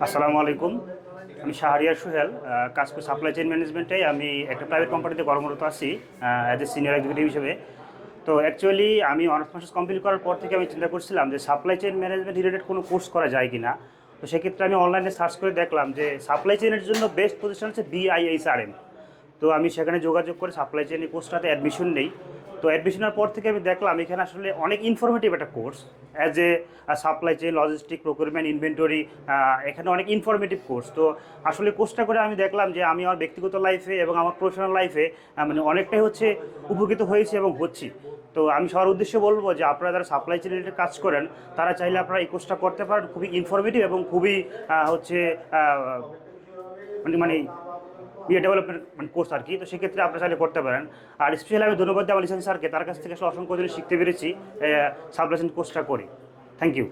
আসসালামু আলাইকুম। আমি শাহরিয়ার সোহেল, কাজ করি সাপ্লাই চেইন ম্যানেজমেন্টে। আমি একটা প্রাইভেট কোম্পানিতে কর্মরত আছি অ্যাজ এ সিনিয়র এক্সিকিউটিভ হিসেবে। তো অ্যাকচুয়ালি আমি অনার্স মাস্টার্স কমপ্লিট করার পর থেকে আমি চিন্তা করছিলাম যে সাপ্লাই চেইন ম্যানেজমেন্ট রিলেটেড কোনো কোর্স করা যায় কি না। তো সেক্ষেত্রে আমি অনলাইনে সার্চ করে দেখলাম যে সাপ্লাই চেইনের জন্য বেস্ট পজিশন হচ্ছে BIHRM। তো আমি সেখানে যোগাযোগ করে সাপ্লাই চেইন কোর্সটাতে অ্যাডমিশন নেই। তো অ্যাডমিশনের পর থেকে আমি দেখলাম এখানে আসলে অনেক ইনফরমেটিভ একটা course. As a supply chain, logistic, procurement, inventory, এখানে অনেক ইনফরমেটিভ কোর্স। তো আসলে কোর্সটা করে আমি দেখলাম যে আমি আমার ব্যক্তিগত লাইফে এবং আমার প্রফেশনাল লাইফে মানে অনেকটাই হচ্ছে উপকৃত হয়েছি এবং হচ্ছি। তো আমি সবার উদ্দেশ্যে বলবো যে আপনারা যারা সাপ্লাই চেইন রিলেটেড কাজ করেন তারা চাইলে আপনারা এই কোর্সটা করতে পারেন। খুবই ইনফরমেটিভ এবং খুবই হচ্ছে মানে মানে ডেভেলপমেন্ট মানে কোর্স আর কি। তো সেক্ষেত্রে আপনারা চাইলে করতে পারেন। আর স্পেশালি আমি ধন্যবাদ দেওয়া লিসেন স্যারকে, তার কাছ থেকে আসলে অসংখ্য জিনিস শিখতে পেরেছি সাপ্লাই চেইন কোর্সটা করি। Thank you.